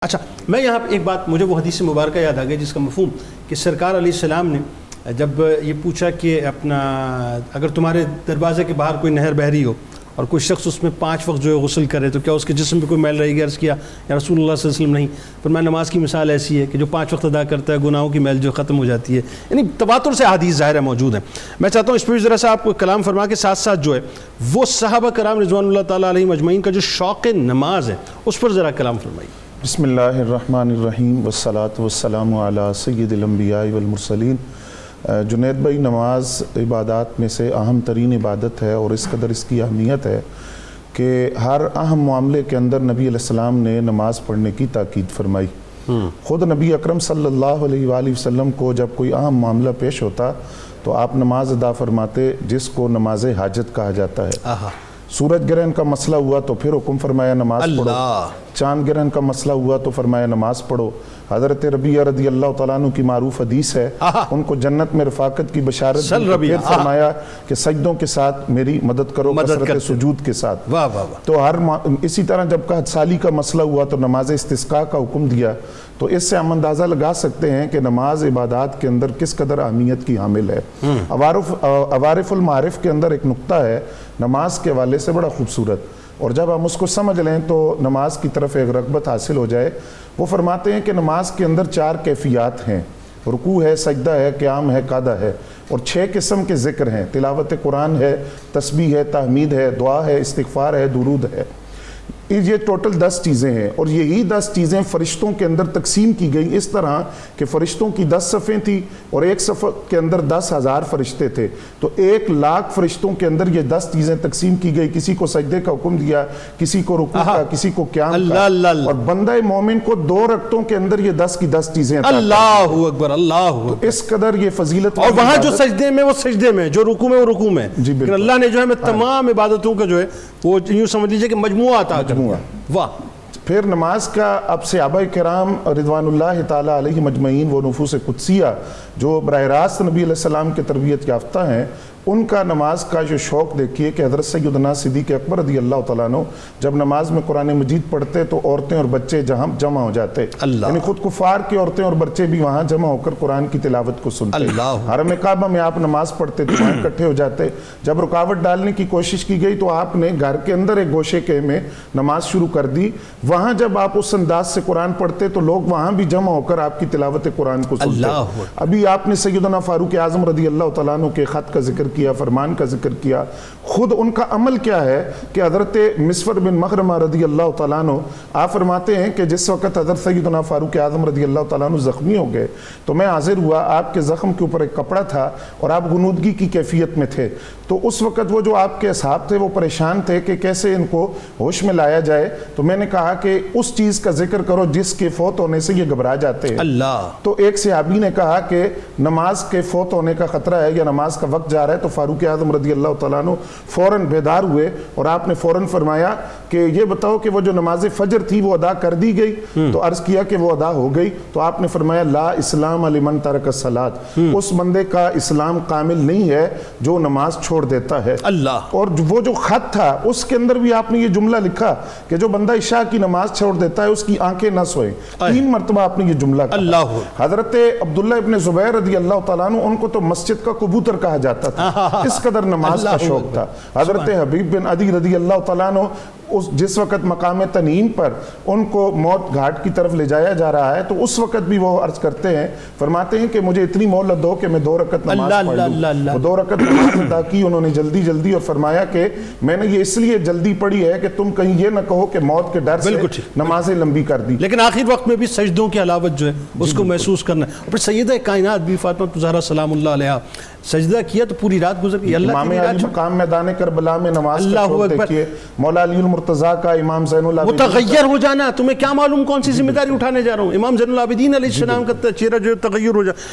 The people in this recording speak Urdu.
اچھا میں یہاں پہ ایک بات، مجھے وہ حدیث مبارکہ یاد آ گئی جس کا مفہوم کہ سرکار علیہ السلام نے جب یہ پوچھا کہ اپنا اگر تمہارے دروازے کے باہر کوئی نہر بہ رہی ہو اور کوئی شخص اس میں 5 وقت جو ہے غسل کرے تو کیا اس کے جسم پہ کوئی میل رہے گی؟ عرض کیا یا رسول اللہ صلی اللہ علیہ وسلم نہیں، پر میں نماز کی مثال ایسی ہے کہ جو 5 وقت ادا کرتا ہے گناہوں کی میل جو ختم ہو جاتی ہے. یعنی تواتر سے احادیث ظاہر ہے موجود ہیں. میں چاہتا ہوں اس پہ بھی ذرا سا آپ کو کلام فرما کے ساتھ ساتھ جو ہے وہ صحابہ کرام رضوان اللہ تعالیٰ علیہم اجمعین کا جو شوق نماز ہے اس پر ذرا کلام فرمائیے. بسم اللہ الرحمن الرحیم والصلاة والسلام علی سید الانبیاء والمرسلین. جنید بھائی، نماز عبادات میں سے اہم ترین عبادت ہے اور اس قدر اس کی اہمیت ہے کہ ہر اہم معاملے کے اندر نبی علیہ السلام نے نماز پڑھنے کی تاکید فرمائی. خود نبی اکرم صلی اللہ علیہ وآلہ وسلم کو جب کوئی اہم معاملہ پیش ہوتا تو آپ نماز ادا فرماتے، جس کو نماز حاجت کہا جاتا ہے. سورج گرہن کا مسئلہ ہوا تو پھر حکم فرمایا نماز پڑھو. چاند گرہن کا مسئلہ ہوا تو فرمایا نماز پڑھو. حضرت ربیعہ رضی اللہ تعالیٰ عنہ کی معروف حدیث ہے، ان کو جنت میں رفاقت کی بشارت دی، پھر فرمایا کہ سجدوں کے ساتھ میری مدد کرو کثرت سجود کے ساتھ. تو اسی طرح جب قحط سالی کا مسئلہ ہوا تو نماز استسقاء کا حکم دیا. تو اس سے ہم اندازہ لگا سکتے ہیں کہ نماز عبادات کے اندر کس قدر اہمیت کی حامل ہے. عوارف المعارف کے اندر ایک نقطہ ہے نماز کے حوالے سے بڑا خوبصورت، اور جب ہم اس کو سمجھ لیں تو نماز کی طرف ایک رغبت حاصل ہو جائے. وہ فرماتے ہیں کہ نماز کے اندر 4 کیفیات ہیں، رکوع ہے، سجدہ ہے، قیام ہے، قعدہ ہے، اور 6 قسم کے ذکر ہیں. تلاوت قرآن ہے، تسبیح ہے، تحمید ہے، دعا ہے، استغفار ہے، درود ہے. یہ ٹوٹل 10 چیزیں ہیں، اور یہی 10 چیزیں فرشتوں کے اندر تقسیم کی گئی اس طرح کہ فرشتوں کی 10 صفیں تھیں اور ایک صف کے اندر 10,000 فرشتے تھے. تو 1,00,000 فرشتوں کے اندر یہ 10 چیزیں تقسیم کی گئی. کسی کو سجدے کا حکم دیا، کسی کو رکوع کا، کسی کو قیام کا، اور بندہ مومن کو 2 رکعتوں کے اندر یہ 10 کی 10 چیزیں عطا. اللہ اکبر، اللہ اکبر. اس قدر یہ فضیلت، اور وہاں جو سجدے میں وہ سجدے میں، جو رکوع میں وہ رکوع میں. کہ اللہ نے جو ہے تمام عبادتوں کا جو ہے وہ یوں سمجھ لیجئے کہ مجموعہ عطا کر دیا. واہ. پھر نماز کا اب صحابہ کرام رضوان اللہ تعالیٰ علیہ مجمعین، وہ نفوس قدسیہ جو براہ راست نبی علیہ السلام کے تربیت یافتہ ہیں، ان کا نماز کا جو شوق دیکھیے کہ حضرت سیدنا صدیق اکبر رضی اللہ تعالیٰ عنہ جب نماز میں قرآن مجید پڑھتے تو عورتیں اور بچے جمع ہو جاتے. یعنی خود کفار کی عورتیں اور بچے بھی وہاں جمع ہو کر قرآن کی تلاوت کو سنتے. حرم کعبہ میں آپ نماز پڑھتے تو وہاں اکٹھے ہو جاتے. جب رکاوٹ ڈالنے کی کوشش کی گئی تو آپ نے گھر کے اندر ایک گوشے کے میں نماز شروع کر دی. وہاں جب آپ اس انداز سے قرآن پڑھتے تو لوگ وہاں بھی جمع ہو کر آپ کی تلاوت قرآن کو سنتے. ابھی آپ نے سیدنا فاروق اعظم رضی اللہ تعالیٰ عنہ کے خط کا ذکر کیا، فرمان کا ذکر کیا. خود ان کا عمل کیا ہے کہ حضرت مسور بن مخرمہ رضی اللہ تعالیٰ عنہ آپ فرماتے ہیں کہ جس وقت حضرت سیدنا فاروق اعظم رضی اللہ تعالیٰ عنہ زخمی ہو گئے تو میں حاضر ہوا. آپ کے زخم کے اوپر ایک کپڑا تھا اور آپ غنودگی کی کیفیت میں تھے. تو اس وقت وہ جو آپ کے اصحاب تھے وہ پریشان تھے کہ کیسے ان کو ہوش میں لایا جائے. تو میں نے کہا کہ اس چیز کا ذکر کرو جس کے فوت ہونے سے یہ گھبرا جاتے ہیں. تو ایک صحابی نے کہا کہ نماز کے فوت ہونے کا خطرہ ہے یا نماز کا وقت جا رہا ہے. تو فاروق اعظم رضی اللہ تعالیٰ عنہ فوراً بیدار ہوئے اور آپ نے فوراً فرمایا کہ یہ بتاؤ کہ وہ جو نماز فجر تھی وہ ادا کر دی گئی؟ تو عرض کیا کہ وہ ادا ہو گئی. تو آپ نے فرمایا لا اسلام لمن ترک الصلاۃ، اس بندے کا اسلام کامل نہیں ہے جو نماز چھوڑ دیتا ہے. اور وہ جو خط تھا اس کے اندر بھی آپ نے یہ جملہ لکھا کہ جو بندہ عشاء کی نماز چھوڑ دیتا ہے اس کی آنکھیں نہ سوئیں. 3 مرتبہ آپ نے یہ جملہ کہا. حضرت عبداللہ ابن زبیر رضی اللہ تعالیٰ عنہ ان کو تو مسجد کا کبوتر کہا جاتا تھا، اس قدر نماز کا شوق تھا. حضرت حبیب بن عدی رضی اللہ تعالیٰ عنہ جس وقت مقام تنعیم پر ان کو موت گھاٹ کی طرف لے جایا جا رہا ہے تو اس وقت بھی وہ عرض کرتے ہیں، فرماتے ہیں کہ مجھے اتنی مہلت دو کہ میں 2 رکعت نماز پڑھ لوں. وہ 2 رکعت نماز ادا کی انہوں نے جلدی، اور فرمایا کہ میں نے یہ اس لیے جلدی پڑھی ہے کہ تم کہیں یہ نہ کہو کہ موت کے ڈر سے نمازیں لمبی کر دی. لیکن آخر وقت میں بھی سجدوں کی علاوت جو ہے اس کو محسوس کرنا ہے. اور پھر سیدہ کائنات بی فاطمہ زہرا سلام اللہ علیہا سجدہ کیا تو پوری رات گزر گئی. امام علی مقام میدان کربلا میں نماز کا شوق دیکھیے. مولا علی المرتضیٰ کا امام زین العابدین متغیر ہو جانا، تمہیں کیا معلوم کون سی ذمہ داری اٹھانے جا رہا ہوں. امام زین العابدین علیہ السلام کا چہرہ جو تغیر ہو جائے.